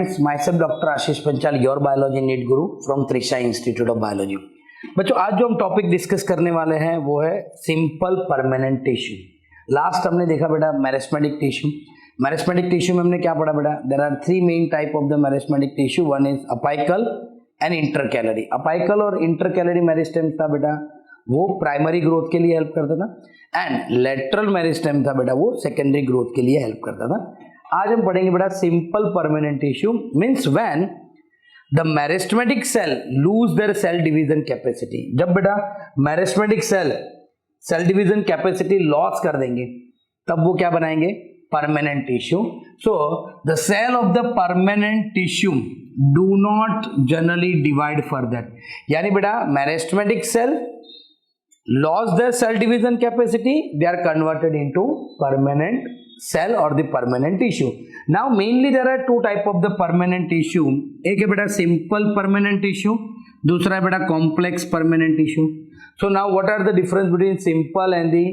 friends, myself Dr. Ashish Panchal, your biology NEET guru from Trisha Institute of Biology. बच्चों आज जो हम topic discuss करने वाले हैं वो है सिंपल परमानेंट टिश्यू. लास्ट हमने देखा बेटा मेरिस्टेमेटिक टिश्यू. मेरिस्टेमेटिक टिश्यू में हमने क्या पढ़ा बेटा? There are three main type of the meristematic tissue. One is apical and intercalary. Apical और इंटरकैलरी मेरिस्टेम था बेटा वो प्राइमरी ग्रोथ के लिए हेल्प करता था, एंड लेटरल मेरिस्टेम था बेटा वो सेकेंडरी ग्रोथ के लिए हेल्प करता था. आज हम पढ़ेंगे बेटा simple permanent tissue means when the meristematic cell lose their cell division capacity. जब बेटा meristematic cell division capacity loss कर देंगे तब वो क्या बनाएंगे? Permanent tissue. So the cell of the permanent tissue do not generally divide further. यानी बेटा meristematic cell lost their cell division capacity, they are converted into permanent cell or the permanent tissue. Now mainly there are two type of the permanent tissue. एक है बेटा simple permanent tissue, दूसरा है बेटा complex permanent tissue. So now what are the difference between simple and the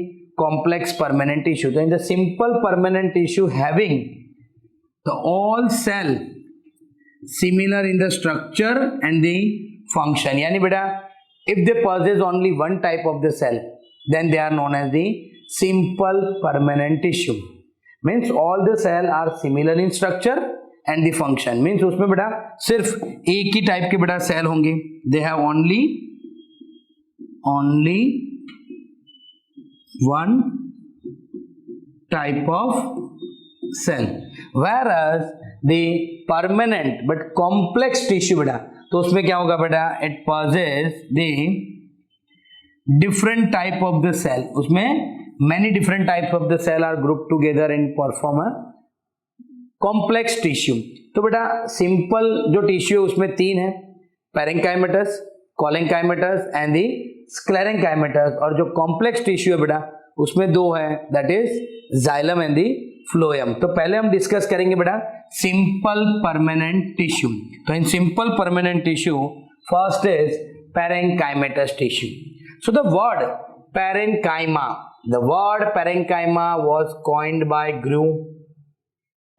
complex permanent tissue? So in the simple permanent tissue having the all cell similar in the structure and the function. यानी बेटा if they possess only one type of the cell then they are known as the simple permanent tissue. Means all the cell are similar in structure and the function. Means उसमें बेटा सिर्फ एक ही type के बेटा cell होंगे. they have only one type of cell, whereas the permanent but complex tissue बेटा तो उसमें क्या होगा बेटा? It possess the different type of the cell. उसमें many different types of the cell are group together in perform a complex tissue. तो बेटा simple जो टिश्यू है उसमें तीन है, parenchymatous, collenchymatous and the sclerenchymatous. और जो कॉम्प्लेक्स टिश्यू है बेटा उसमें दो है, that is xylem and the phloem. तो पहले हम डिस्कस करेंगे बेटा सिंपल परमानेंट टिश्यू. तो इन simple permanent tissue first is parenchymatous tissue. So the word parenchyma was coined by Grew.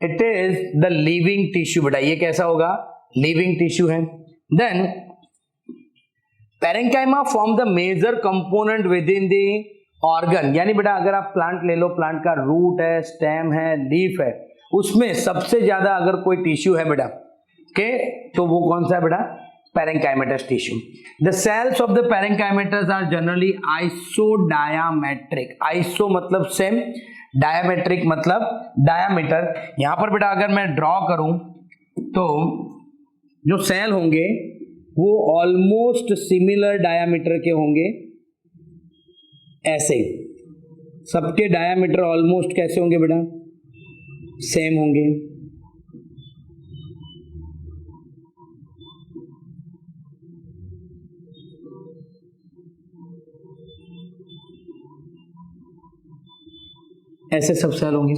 It is the living tissue बेटा. ये कैसा होगा? लिविंग टिश्यू है. Then parenchyma form the major component within the organ. यानी बेटा अगर आप plant ले लो, प्लांट का रूट है, स्टेम है, लीफ है, उसमें सबसे ज्यादा अगर कोई टिश्यू है बेटा के तो वो कौन सा है बेटा? Parenchymatous tissue. The cells of the parenchymatous are generally isodiametric. Iso मतलब सेम, डायामेट्रिक मतलब डायामीटर. यहां पर बेटा अगर मैं ड्रॉ करूं तो जो सेल होंगे वो ऑलमोस्ट सिमिलर डायामीटर के होंगे. ऐसे सबके डायामीटर ऑलमोस्ट कैसे होंगे बेटा? सेम होंगे. ऐसे सब सेल होंगे.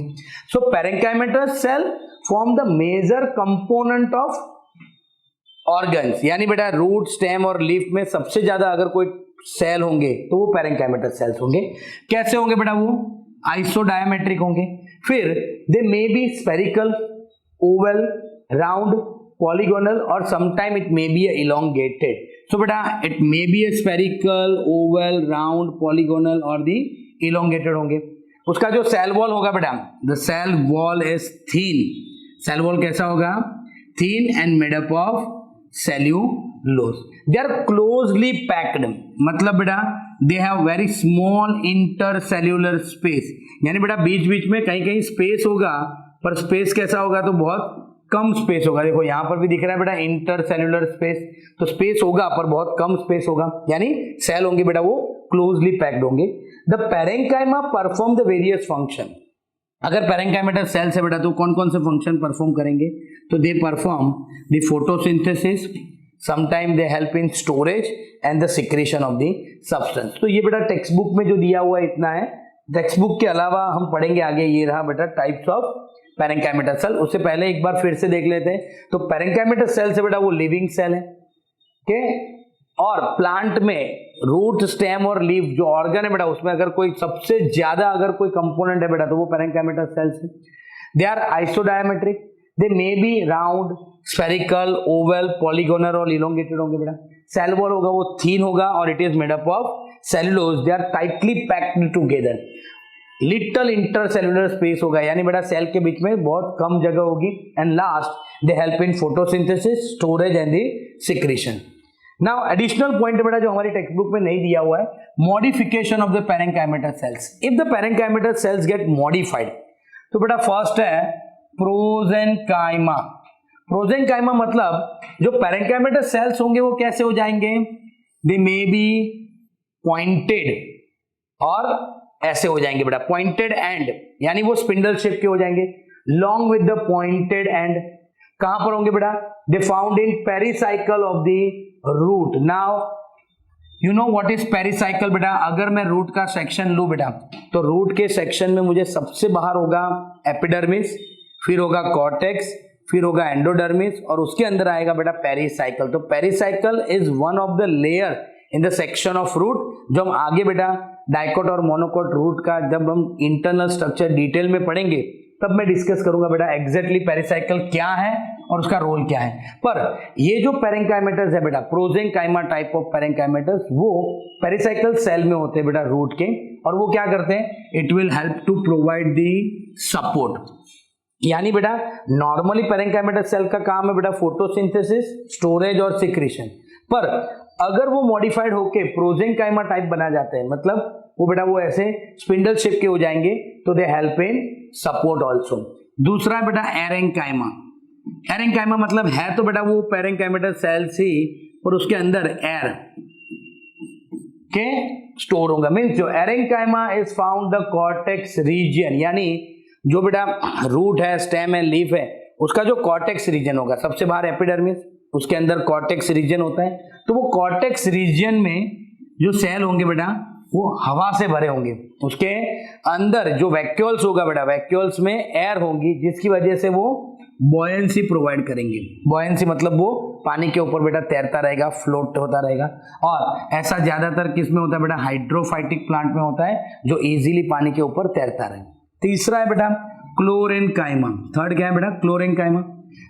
So parenchymatous cell form the major component of organs. यानी बेटा रूट, स्टेम और लीफ में सबसे ज्यादा अगर कोई सेल होंगे तो वो पैरेंकाइमेटस सेल्स होंगे. कैसे होंगे बेटा? वो आइसोडायामेट्रिक होंगे. फिर they may be spherical, oval, round, polygonal और sometime it may be elongated. So बेटा it may be spherical, oval, round, polygonal और दी इलोंगेटेड होंगे. उसका जो सेल वॉल होगा बेटा, the cell wall is thin. Cell wall कैसा होगा? Thin and made up of cellulose. They are closely packed. मतलब बेटा they have very small intercellular space. यानी बेटा बीच बीच में कहीं कहीं स्पेस होगा, पर स्पेस कैसा होगा? तो बहुत कम स्पेस होगा. देखो यहां पर भी दिख रहा है बेटा इंटरसेल्यूलर स्पेस. तो स्पेस होगा पर बहुत कम स्पेस होगा. यानी सेल होंगे बेटा वो क्लोजली पैक्ड होंगे. The parenchyma perform the various function. अगर पैरेंकाइमेटस सेल से बेटा तो कौन कौन से फंक्शन परफॉर्म करेंगे? तो they perform the photosynthesis, sometime they help in storage and the secretion of the substance. तो ये बेटा टेक्स्ट बुक में जो दिया हुआ इतना है. टेक्स्ट बुक के अलावा हम पढ़ेंगे आगे. ये रहा बेटा टाइप्स ऑफ पैरेंकाइमेटस सेल. उससे पहले एक बार फिर से देख लेते हैं. तो पैरेंकाइमेटस सेल से बेटा वो लिविंग सेल है. ओके. और प्लांट में रूट, स्टेम और लीफ जो ऑर्गन है बेटा उसमें अगर कोई सबसे ज्यादा अगर कोई कंपोनेंट है बेटा तो वो पैरेंकाइमेटस सेल्स है. They are isodiametric. They may be round, spherical, oval, polygonal और इलोंगेटेड होंगे बेटा। सेल वॉल होगा वो थीन होगा और it is made up of cellulose, they are tightly packed together. Little intercellular space होगा, यानी बेटा सेल के बीच में बहुत कम जगह होगी। And last, they help in photosynthesis, storage and the secretion. Now additional point बेटा जो हमारी टेक्स्ट बुक में नहीं दिया हुआ है, modification of the parenchymata cells. If the parenchymata cells get modified, तो बेटा फर्स्ट है प्रोजेनकाइमा। प्रोजेनकाइमा मतलब जो पैरेंकाइमेटा सेल्स होंगे वो कैसे हो जाएंगे, दे मे बी पॉइंटेड और ऐसे हो जाएंगे बेटा, पॉइंटेड एंड, यानी वो स्पिंडल शेप के हो जाएंगे, long with the pointed end. कहां पर होंगे बेटा, they found in pericycle of the root. Now you know what is pericycle बेटा। अगर मैं रूट का सेक्शन लू बेटा, तो रूट के सेक्शन में मुझे सबसे बाहर होगा एपिडर्मिस, फिर होगा कॉर्टेक्स, फिर होगा एंडोडर्मिस और उसके अंदर आएगा बेटा पेरिसाइकल। तो pericycle is one of the layer in the section of root, जो हम आगे बेटा डाइकोट और मोनोकोट रूट का जब हम इंटरनल स्ट्रक्चर डिटेल में पढ़ेंगे तब मैं डिस्कस करूंगा बेटा एग्जैक्टली पेरिसाइकल क्या है और उसका रोल क्या है। पर ये जो पैरेंकाइमेटस है बेटा, प्रोजेनकाइमा टाइप ऑफ पैरेंकाइमेटस, वो पेरिसाइकल सेल में होते हैं बेटा रूट के, और वो क्या करते हैं, it will help to provide the support. यानी बेटा नॉर्मली पैरेंकाइमेटस सेल का काम है बेटा फोटोसिंथेसिस, स्टोरेज और सिक्रीशन, पर अगर वो मॉडिफाइड होके प्रोजेनकाइमा टाइप बना जाते हैं, मतलब वो बेटा वो ऐसे स्पिंडल शेप के हो जाएंगे, तो they help in support also. दूसरा है बेटा एरेंकाइमा। एरेंकाइमा मतलब है तो बेटा वो पैरेंकाइमेटस सेल्स ही, और उसके अंदर एयर के स्टोर होगा। मीन्स जो aerenchyma is found the cortex region, यानी जो बेटा रूट है, स्टेम है, लीफ है, उसका जो कॉर्टेक्स रीजन होगा, सबसे बाहर एपिडर्मिस, उसके अंदर कॉर्टेक्स रीजन होता है, तो वो कॉर्टेक्स रीजन में जो सेल होंगे बेटा वो हवा से भरे होंगे। उसके अंदर जो वैक्यूल्स होगा बेटा, वैक्यूल्स में एयर होंगी, जिसकी वजह से वो बॉयंसी प्रोवाइड करेंगे। बॉयंसी मतलब वो पानी के ऊपर बेटा तैरता रहेगा, फ्लोट होता रहेगा, और ऐसा ज्यादातर किस में होता है बेटा, हाइड्रोफाइटिक प्लांट में होता है, जो इजीली पानी के ऊपर तैरता रहे। तीसरा है बेटा क्लोरेनकाइमा। थर्ड क्या है बेटा, क्लोरेनकाइमा।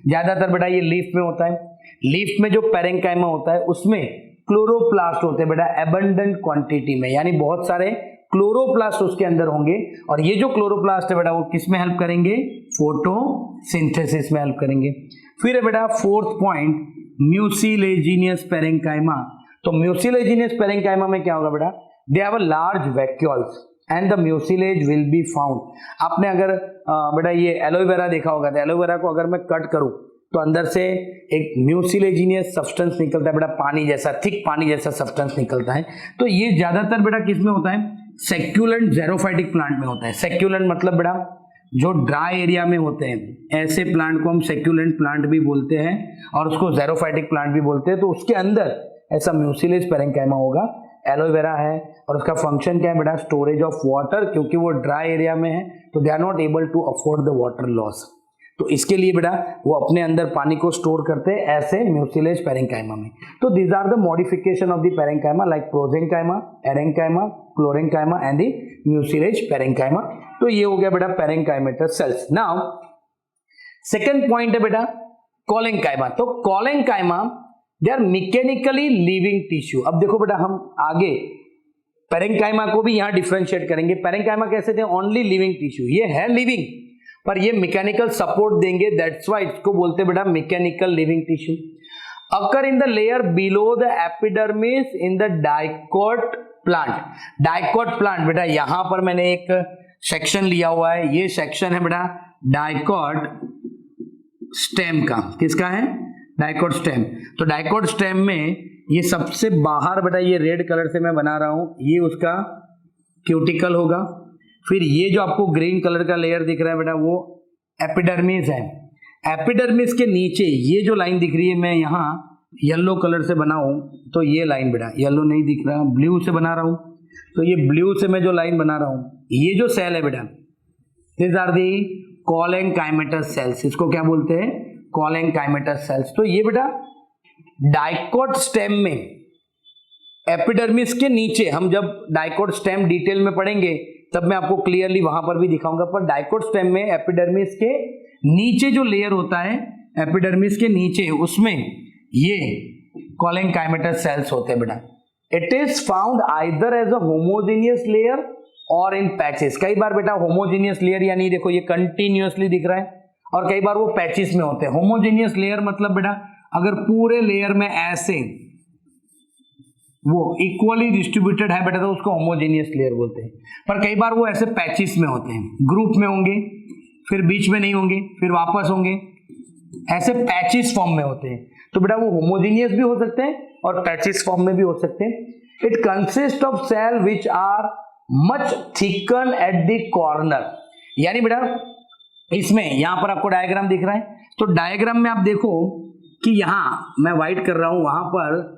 ज्यादातर बेटा ये लीफ में होता है। लीफ में जो पैरेंकाइमा होता है उसमें क्लोरोप्लास्ट होते हैं बेटा एबंडेंट क्वांटिटी में, यानी बहुत सारे क्लोरोप्लास्ट उसके अंदर होंगे, और ये जो क्लोरोप्लास्ट है बेटा वो किस में हेल्प करेंगे, फोटोसिंथेसिस में हेल्प करेंगे। फिर है बेटा फोर्थ पॉइंट म्यूसिलेजिनियस पैरेंकाइमा। तो म्यूसिलेजिनियस पैरेंकाइमा में क्या होगा बेटा, they have a large vacuoles and the mucilage will be found. आपने अगर बेटा ये एलोवेरा देखा होगा, तो एलोवेरा को अगर मैं कट करूं तो अंदर से एक म्यूसिलेजिनियस सब्सटेंस निकलता है बेटा, पानी जैसा, थिक पानी जैसा सब्सटेंस निकलता है। तो ये ज्यादातर बेटा किस में होता है, सेक्यूलेंट ज़ेरोफाइटिक प्लांट में होता है। सेक्यूलेंट मतलब बेटा जो ड्राई एरिया में होते हैं, ऐसे प्लांट को हम सेक्यूलेंट प्लांट भी बोलते हैं और उसको ज़ेरोफाइटिक प्लांट भी बोलते हैं। तो उसके अंदर ऐसा म्यूसिलेज पैरेंकाइमा होगा। एलोवेरा है और उसका फंक्शन क्या है बेटा, स्टोरेज ऑफ वाटर, क्योंकि वो ड्राई एरिया में है तो they are not able to afford the water loss, तो इसके लिए बेटा वो अपने अंदर पानी को स्टोर करते हैं ऐसे म्यूसिलेज पैरेंकाइमा में। तो these are the modification of the parenchyma like prosenchyma, aerenchyma, chlorenchyma and the mucilage parenchyma. तो ये हो गया बेटा parenchymatous cells. Now second point है बेटा कोलेंकाइमा। तो collenchyma they are mechanically living tissue. अब देखो बेटा हम आगे पैरेंकाइमा को भी यहां डिफरेंशिएट करेंगे। पैरेंकाइमा कैसे थे, ओनली लिविंग टिश्यू, ये है लिविंग पर ये मैकेनिकल सपोर्ट देंगे, दैट्स व्हाई इसको बोलते हैं बेटा mechanical living tissue. Occur in the layer below the epidermis in the dicot plant. Dicot plant बेटा यहां पर मैंने एक सेक्शन लिया हुआ है, ये सेक्शन है बेटा डाइकोट स्टेम का। किसका है, डाइकोट स्टेम। तो डाइकोट स्टेम में ये सबसे बाहर बेटा ये रेड कलर से मैं बना रहा हूं, ये उसका क्यूटिकल होगा। फिर ये जो आपको ग्रीन कलर का लेयर दिख रहा है बेटा वो एपिडर्मिस है। एपिडर्मिस के नीचे ये जो लाइन दिख रही है, मैं यहाँ येलो कलर से बनाऊं तो ये लाइन बेटा, येलो नहीं दिख रहा, ब्लू से बना रहा हूं, तो ये ब्लू से मैं जो लाइन बना रहा हूं, ये जो सेल है बेटा दिस आर दी कोलेंकाइमेटस सेल्स। इसको क्या बोलते हैं, कोलेंकाइमेटस सेल्स। तो ये बेटा डाइकोट स्टेम में एपिडर्मिस के नीचे, हम जब डाइकोट स्टेम डिटेल में पढ़ेंगे तब मैं आपको क्लियरली वहां पर भी दिखाऊंगा, पर डाइकोट स्टेम में एपिडर्मिस के नीचे जो लेयर होता है एपिडर्मिस के नीचे, उसमें ये कोलेनकाइमेटस सेल्स होते हैं बेटा। It is found either as a homogeneous layer और इन पैचेस। कई बार बेटा होमोजेनियस लेयर यानी देखो ये कंटिन्यूअसली दिख रहा है, और कई बार वो पैचेस में होते हैं। होमोजेनियस लेयर मतलब बेटा अगर पूरे लेयर में ऐसे वो इक्वली डिस्ट्रीब्यूटेड है बेटा तो उसको होमोजेनियस लेयर बोलते हैं। पर कई बार वो ऐसे पैचेस में होते हैं, ग्रुप में होंगे, फिर बीच में नहीं होंगे, फिर वापस होंगे, ऐसे पैचेस फॉर्म में होते हैं। तो बेटा वो होमोजेनियस भी हो सकते हैं और पैचेस फॉर्म में भी हो सकते हैं। It consist of cell which are much thicken at the corner. यानी बेटा इसमें यहां पर आपको डायग्राम दिख रहा है, तो डायग्राम में आप देखो कि यहां मैं व्हाइट कर रहा हूं, वहां पर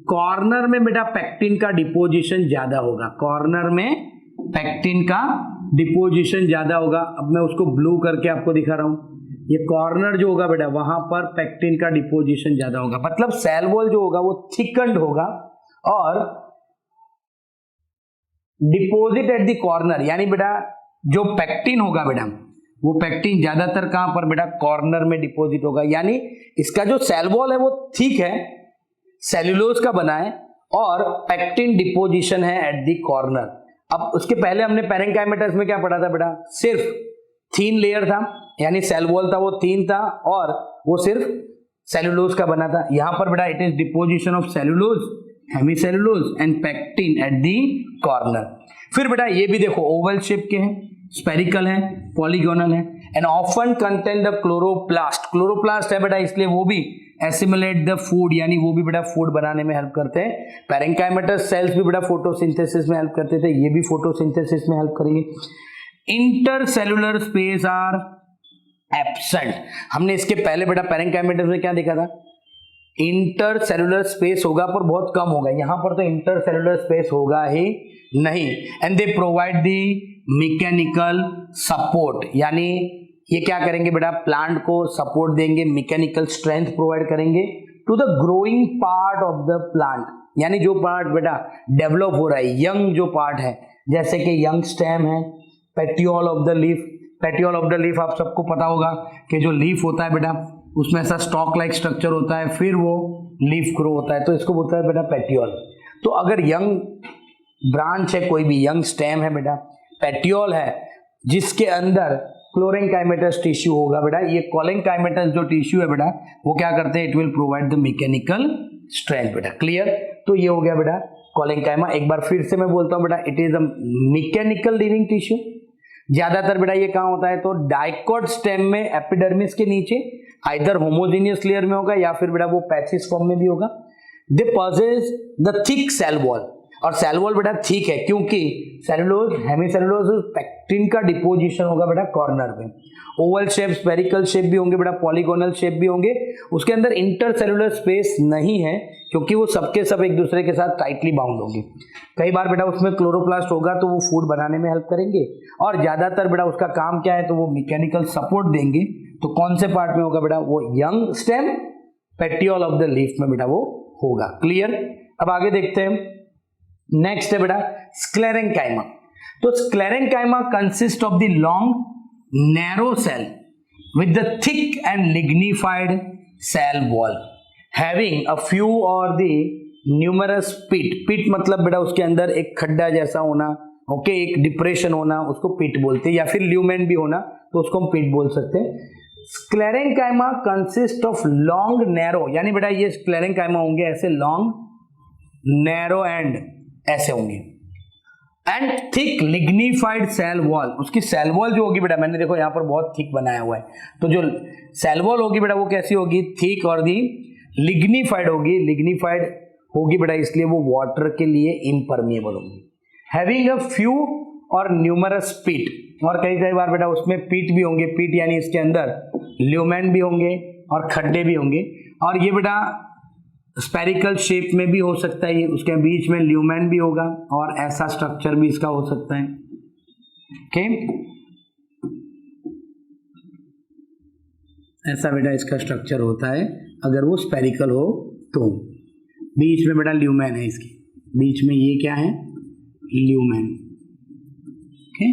कॉर्नर में बेटा पेक्टिन का डिपोजिशन ज्यादा होगा। कॉर्नर में पेक्टिन का डिपोजिशन ज्यादा होगा। अब मैं उसको ब्लू करके आपको दिखा रहा हूं। ये कॉर्नर जो होगा बेटा वहां पर पेक्टिन का डिपोजिशन ज्यादा होगा, मतलब सेल वॉल जो होगा वो थिकन्ड होगा और डिपोजिट एट द कॉर्नर। यानी बेटा जो पेक्टिन होगा बेटा वो पेक्टिन ज्यादातर कहां पर बेटा कॉर्नर में डिपोजिट होगा। यानी इसका जो सेल वॉल है वो थिक है, सेल्यूलोज का बना है और पेक्टिन डिपोजिशन है एट द कॉर्नर। अब उसके पहले हमने पैरेंकाइमेटस में क्या पढ़ा था बेटा, सिर्फ थीन लेयर था, यानी सेल वॉल था वो थीन था और वो सिर्फ सेल्यूलोज का बना था। यहां पर बेटा it is deposition of cellulose, hemicellulose and pectin at the corner. फिर बेटा ये भी देखो ओवल शेप के हैं, स्पेरिकल है, पॉलीगोनल है and often contain the chloroplast. Chloroplast है बेटा इसलिए वो भी एसिमिलेट द फूड, यानी वो भी बेटा फूड बनाने में हेल्प करते हैं। पैरेंकाइमेटस सेल्स भी बेटा फोटोसिंथेसिस में हेल्प करते थे, ये भी फोटोसिंथेसिस में हेल्प करेंगे। Intercellular space are absent. हमने इसके पहले बेटा पैरेंकाइमेटस में क्या देखा था, इंटरसेलुलर स्पेस होगा पर बहुत कम होगा। यहां पर तो इंटरसेलुलर स्पेस होगा ही नहीं। And they provide the mechanical support, यानी ये क्या करेंगे बेटा प्लांट को सपोर्ट देंगे, मैकेनिकल स्ट्रेंथ प्रोवाइड करेंगे to the growing part of the plant. यानी जो पार्ट बेटा डेवलप हो रहा है, यंग जो पार्ट है, जैसे कि यंग स्टेम है, petiole of the leaf. Petiole of the leaf आप सबको पता होगा कि जो लीफ होता है बेटा उसमें ऐसा स्टॉक लाइक स्ट्रक्चर होता है, फिर वो लीफ ग्रो होता है, तो इसको बोलता है बेटा पेटियोल। तो अगर यंग ब्रांच है, कोई भी यंग स्टेम है बेटा, पेटियोल है जिसके अंदर क्लोरेनकाइमेटस टिश्यू होगा बेटा, ये कोलेनकाइमेटस जो टिश्यू है बेटा वो क्या करते हैं, it will provide the mechanical strength बेटा। क्लियर? तो ये हो गया बेटा कोलेनकाइमा। एक बार फिर से मैं बोलता हूं बेटा, it is a mechanical living tissue. ज्यादातर बेटा ये कहां होता है, तो डाइकोट स्टेम में एपिडर्मिस के नीचे, आइदर होमोजेनियस लेयर में होगा या फिर बेटा वो पैचेस फॉर्म में भी होगा। They possess the thick cell wall, और सेल वॉल बेटा थिक है क्योंकि सेलुलोज, हेमीसेलुलोज, पेक्टिन का डिपोजिशन होगा बेटा कॉर्नर पे। ओवल शेप, स्पेरिकल शेप भी होंगे बेटा, पॉलीगोनल शेप भी होंगे। उसके अंदर इंटरसेलुलर स्पेस नहीं है क्योंकि वो सबके सब एक दूसरे के साथ टाइटली बाउंड होंगे। कई बार बेटा उसमें क्लोरोप्लास्ट होगा तो वो फूड बनाने में हेल्प करेंगे, और ज्यादातर बेटा उसका काम क्या है, तो वो मैकेनिकल सपोर्ट देंगे। तो कौन से पार्ट में होगा बेटा, वो young stem, petiole of the leaf में बेटा वो होगा। क्लियर? अब आगे देखते हैं। नेक्स्ट है बेटा स्क्लेरेंकाइमा। तो sclerenchyma consist of the long narrow cell with the thick and lignified cell wall having a few or the numerous pit. Pit मतलब बेटा उसके अंदर एक खड्डा जैसा होना, ओके, एक डिप्रेशन होना, उसको पिट बोलते हैं, या फिर ल्यूमेन भी होना तो उसको हम पिट बोल सकते हैं। Sclerenchyma consist of long narrow, यानी बेटा ये स्क्लेरेंकाइमा होंगे ऐसे लॉन्ग नैरो एंड ऐसे होंगे, and thick lignified cell wall. उसकी सेल वॉल जो होगी बेटा, मैंने देखो यहाँ पर बहुत थिक बनाया हुआ है, तो जो सेल वॉल होगी बेटा वो कैसी होगी, थिक और दी लिग्निफाइड होगी। लिग्निफाइड होगी बेटा इसलिए वो वाटर के लिए इम्परमिएबल होगी। हैविंग अ फ्यू और न्यूमरस पिट, और कई कई बार बेटा उसमें पिट भी होंगे। पिट यानी इसके अंदर ल्यूमेन भी होंगे और खड्डे भी होंगे, और ये बेटा स्पेरिकल शेप में भी हो सकता है, ये उसके बीच में ल्यूमेन भी होगा और ऐसा स्ट्रक्चर भी इसका हो सकता है। ओके, ऐसा बेटा इसका स्ट्रक्चर होता है अगर वो स्पेरिकल हो तो। बीच में बेटा ल्यूमेन है, इसके बीच में ये क्या है, lumen. Okay,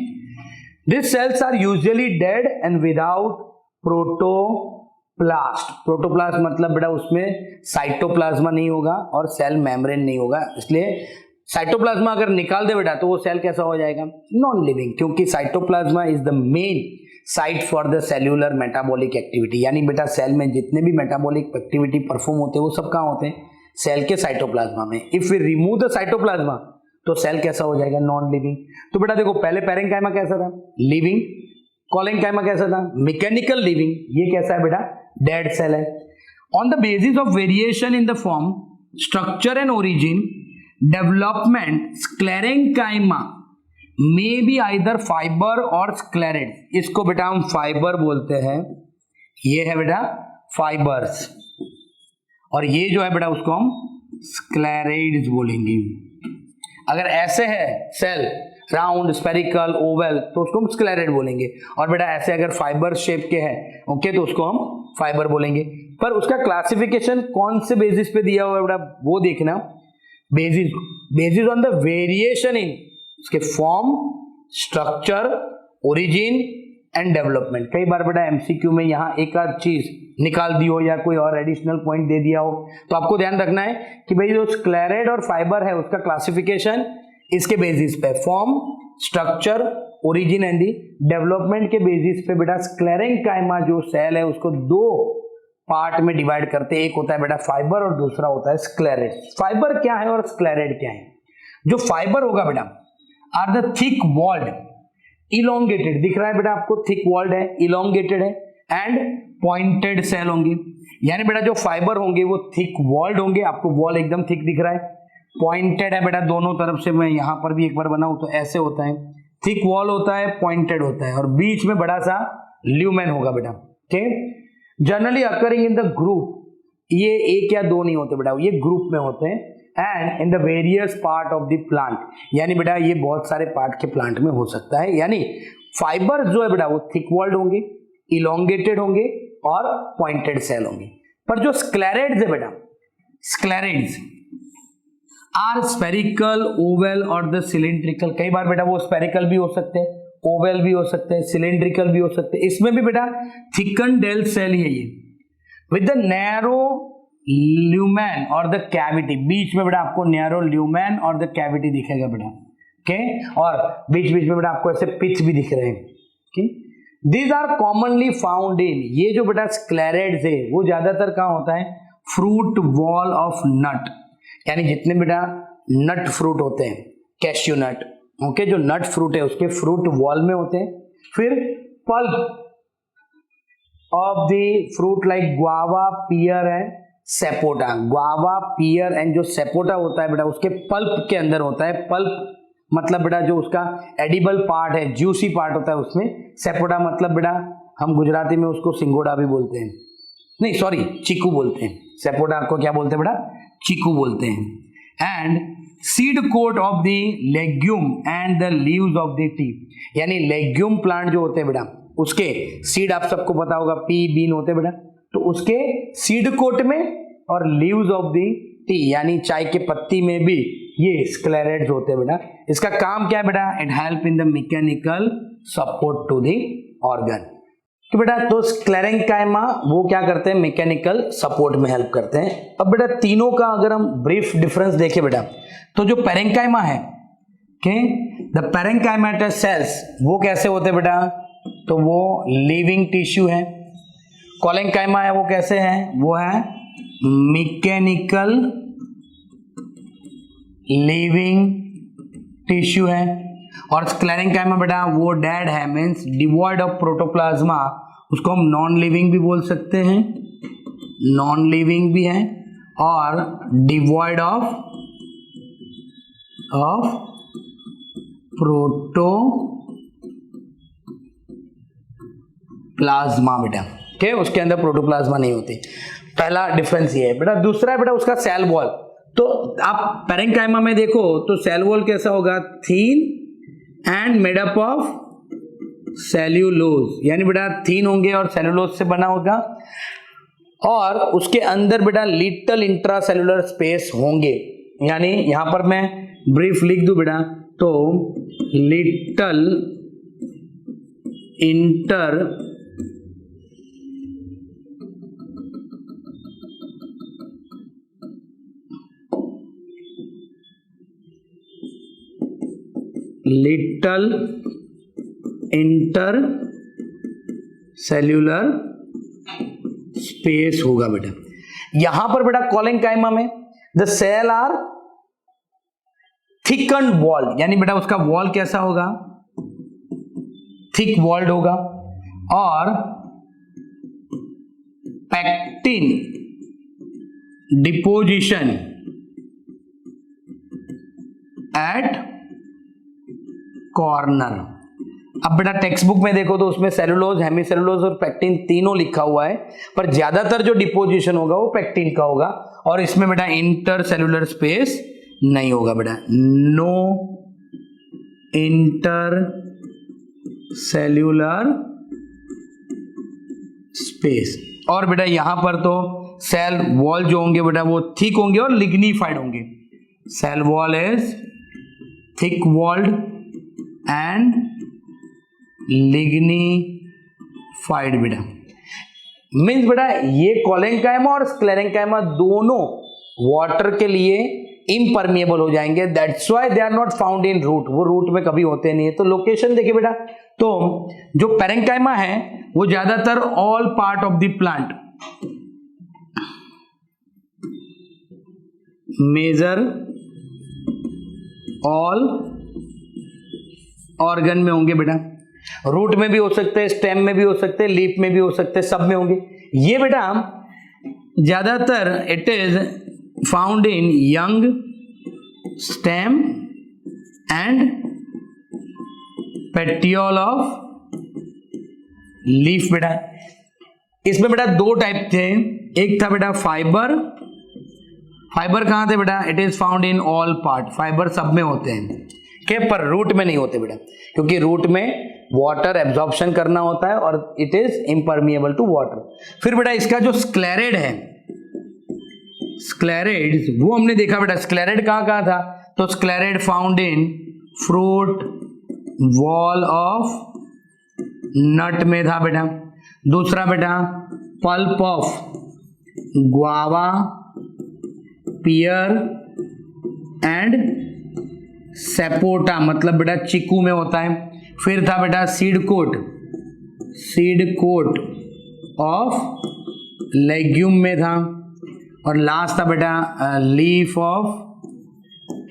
this cells are usually dead and without protoplast. Protoplast मतलब बेटा उसमें साइटोप्लाज्मा नहीं होगा और सेल मेम्ब्रेन नहीं होगा, इसलिए साइटोप्लाज्मा अगर निकाल दे बेटा तो वो सेल कैसा हो जाएगा, नॉन लिविंग, क्योंकि cytoplasm is the main site for the cellular metabolic activity. यानी बेटा सेल में जितने भी मेटाबॉलिक एक्टिविटी परफॉर्म होते हैं वो सब कहाँ होते हैं, सेल के साइटोप्लाज्मा में। If we remove the cytoplasm तो सेल कैसा हो जाएगा, नॉन लिविंग। तो बेटा देखो पहले पैरेंकाइमा कैसा था, लिविंग, कोलेंकाइमा कैसा था, मैकेनिकल लिविंग, ये कैसा है बेटा, डेड सेल है। On the basis of variation in the form, structure and origin, development, sclerenchyma may be either fibre और स्क्लेरेड। इसको बेटा हम फाइबर बोलते हैं, ये है बेटा फाइबर्स, और ये जो है बेटा उसको हम स्क्लेरेड्स बोलेंगे। अगर ऐसे है सेल राउंड, स्पेरिकल, ओवल, तो उसको हम स्क्लेरेड बोलेंगे, और बेटा ऐसे अगर फाइबर शेप के हैं ओके तो उसको हम फाइबर बोलेंगे। पर उसका क्लासिफिकेशन कौन से बेसिस पे दिया हुआ है बेटा वो देखना, basis on the variation in उसके form, structure, origin and development. कई बार बेटा एमसीक्यू में यहाँ एक आध चीज निकाल दी हो या कोई और एडिशनल पॉइंट दे दिया हो, तो आपको ध्यान रखना है कि भाई जो स्क्लेरेड और फाइबर है उसका क्लासिफिकेशन इसके बेसिस पे, form, structure, origin and the development के बेसिस पे बेटा स्क्लेरेंकाइमा जो सेल है उसको दो पार्ट में डिवाइड करते हैं। एक होता है बेटा फाइबर और दूसरा होता है स्क्लेरेड। फाइबर क्या है और स्क्लेरेड क्या है? जो फाइबर होगा बेटा are the thick walled, elongated, दिख रहा है बेटा आपको, थिक वॉल्ड है, इलोंगेटेड है एंड पॉइंटेड सेल होंगे। यानी बेटा जो फाइबर होंगे वो थिक वॉल्ड होंगे, आपको वॉल एकदम थिक दिख रहा है, पॉइंटेड है बेटा दोनों तरफ से। मैं यहां पर भी एक बार बनाऊं तो ऐसे होता है, थिक वॉल होता है, पॉइंटेड होता है, और बीच में बड़ा सा ल्यूमेन होगा बेटा। ठीक, generally occurring in the group, ये एक या दो नहीं होते बेटा, ये ग्रुप में होते हैं, and in the various part of the plant, यानी बेटा ये बहुत सारे पार्ट के प्लांट में हो सकता है। यानी फाइबर जो है बेटा वो थिक वॉल्ड होंगे, इलोंगेटेड होंगे और पॉइंटेड सेल होंगे। पर जो स्क्लेरेड्स है बेटा, स्क्लेरेड्स आर स्पेरिकल, ओवल और द सिलिंड्रिकल। कई बार बेटा वो स्पेरिकल भी हो सकते हैं, ओवल भी हो सकते हैं, सिलिंड्रिकल भी हो सकते हैं। इसमें भी बेटा थिकन डेल सेल ही है ये, विद द नैरो ल्यूमेन और द कैविटी। बीच में बेटा आपको नैरो ल्यूमेन और द कैविटी दिखेगा बेटा, ओके, और बीच बीच में बेटा आपको ऐसे पिच भी दिख रहे हैं। Okay, these are commonly found in, ये जो बेटा स्क्लेरेड्स है वो ज्यादातर कहाँ होता है, फ्रूट वॉल ऑफ नट। यानी जितने बेटा नट फ्रूट होते हैं, कैश्यू नट, ओके, जो नट फ्रूट है उसके फ्रूट वॉल में होते हैं। फिर pulp of the fruit like guava, pear and sapota. Guava, pear and जो सेपोटा होता है बेटा उसके पल्प के अंदर होता है। पल्प मतलब बेटा जो उसका एडिबल पार्ट है, जूसी पार्ट होता है उसमें। सेपोटा मतलब बेटा हम गुजराती में उसको सिंगोड़ा भी बोलते हैं, नहीं सॉरी चीकू बोलते हैं। सेपोटा को क्या बोलते हैं बेटा, चीकू बोलते हैं। And seed coat of the legume and the leaves of the tea. यानी लेग्यूम प्लांट जो होते हैं बेटा उसके सीड, आप सबको पता होगा पी बीन होते हैं बेटा, तो उसके सीड कोट में और लीव्स ऑफ द टी यानी चाय के पत्ती में भी ये स्क्लेरेड्स होते हैं बेटा। इसका काम क्या है बेटा, it help in the mechanical support to the organ. तो बेटा तो स्क्लेरेंकाइमा वो क्या करते हैं, मैकेनिकल सपोर्ट में हेल्प करते हैं। अब बेटा तीनों का अगर हम ब्रीफ डिफरेंस देखें बेटा, तो जो पैरेंकाइमा है, ओके, द पैरेंकाइमेटस सेल्स वो कैसे होते हैं बेटा, तो वो लिविंग टिश्यू है। कोलेंकाइमा है वो कैसे है, वो है मैकेनिकल लिविंग टिश्यू है। और स्क्लेरेंकाइमा बेटा वो डेड है, मीन्स डिवॉइड ऑफ प्रोटोप्लाज्मा, उसको हम नॉन लिविंग भी बोल सकते हैं, नॉन लिविंग भी है, और डिवॉइड ऑफ प्रोटोप्लाज्मा बेटा, ठीक, उसके अंदर प्रोटोप्लाज्मा नहीं होती। पहला डिफरेंस ये है बेटा। दूसरा है बेटा उसका सेल वॉल। तो आप पैरेंकाइमा में देखो तो सेल वॉल कैसा होगा, thin and made up of cellulose, यानी बेटा थीन होंगे और सेल्यूलोज से बना होगा, और उसके अंदर बेटा लिटिल इंट्रासेल्युलर स्पेस होंगे। यानी यहां पर मैं ब्रीफ लिख दूं बेटा, तो little inter little inter cellular space होगा बेटा। यहां पर बेटा कोलेंकाइमा में the cell are thicken wall, यानी बेटा उसका वॉल कैसा होगा, थिक वॉल्ड होगा, और पैक्टिन डिपोजिशन एट कॉर्नर। अब बेटा टेक्स्ट बुक में देखो तो उसमें सेलुलोज, हेमीसेलुलोज और पैक्टिन तीनों लिखा हुआ है, पर ज्यादातर जो डिपोजिशन होगा वो पैक्टिन का होगा, और इसमें बेटा इंटर सेलुलर स्पेस नहीं होगा बेटा, नो इंटर सेल्यूलर स्पेस। और बेटा यहां पर तो सेल वॉल जो होंगे बेटा वो थिक होंगे और लिग्निफाइड होंगे। Cell wall is thick walled and lignified बेटा। मीन्स बेटा ये कोलेंकाइमा और स्क्लेरेंकाइमा दोनों वाटर के लिए इम्परमिएबल हो जाएंगे, that's why they are not found in root, वो रूट में कभी होते नहीं है। तो लोकेशन देखिए बेटा, तो जो पेरेंकाइमा है वो ज्यादातर all part of the plant, major all organ में होंगे बेटा, रूट में भी हो सकते हैं, स्टेम में भी हो सकते हैं, लीफ में भी हो सकते हैं, सब में होंगे। ये बेटा ज्यादातर it is found in young stem and petiole of leaf बेटा। इसमें बेटा दो टाइप थे, एक था बेटा फाइबर, फाइबर कहां थे बेटा, it is found in all part, fibre सब में होते हैं के, पर रूट में नहीं होते बेटा, क्योंकि रूट में वाटर एब्जॉर्प्शन करना होता है और it is impermeable to water. फिर बेटा इसका जो स्क्लेरेड है, स्क्लेरेड वो हमने देखा बेटा, स्क्लेरेड कहां था, तो sclereid found in fruit wall of nut में था बेटा। दूसरा बेटा pulp of guava, pear and sapota, मतलब बेटा चीकू में होता है। फिर था बेटा सीड कोट ऑफ लेग्यूम में था, और लास्ट था बेटा लीफ ऑफ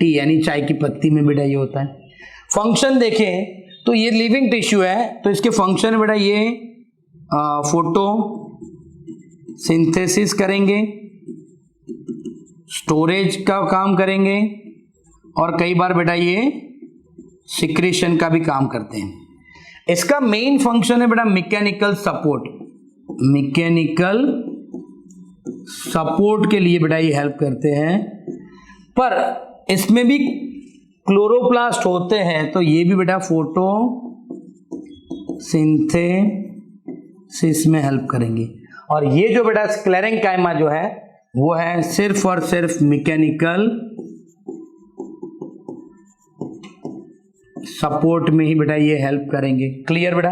टी, यानी चाय की पत्ती में बेटा ये होता है। फंक्शन देखें तो ये लिविंग टिश्यू है, तो इसके फंक्शन बेटा ये फोटो सिंथेसिस करेंगे, स्टोरेज का काम करेंगे, और कई बार बेटा ये सिक्रेशन का भी काम करते हैं। इसका मेन फंक्शन है बेटा मैकेनिकल सपोर्ट, मैकेनिकल सपोर्ट के लिए बेटा ये हेल्प करते हैं, पर इसमें भी क्लोरोप्लास्ट होते हैं, तो ये भी बेटा फोटो सिंथेसिस में हेल्प करेंगे। और ये जो बेटा स्क्लेरेंकाइमा जो है वो है सिर्फ और सिर्फ मैकेनिकल सपोर्ट में ही बेटा ये हेल्प करेंगे। क्लियर बेटा?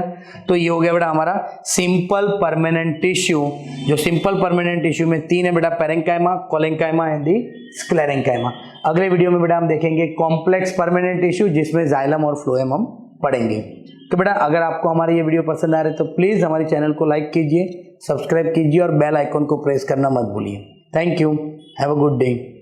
तो ये हो गया बेटा हमारा सिंपल परमानेंट टिश्यू। जो सिंपल परमानेंट टिश्यू में तीन है बेटा, पेरेंकाइमा, कोलेंकाइमा एंड दी स्क्लेरेंकाइमा। अगले वीडियो में बेटा हम देखेंगे कॉम्प्लेक्स परमानेंट टिश्यू, जिसमें जाइलम और फ्लोएम हम पढ़ेंगे। तो बेटा अगर आपको हमारे ये वीडियो पसंद आ रहे तो प्लीज हमारे चैनल को लाइक कीजिए, सब्सक्राइब कीजिए और बेल आइकन को प्रेस करना मत भूलिए। Thank you, have a good day.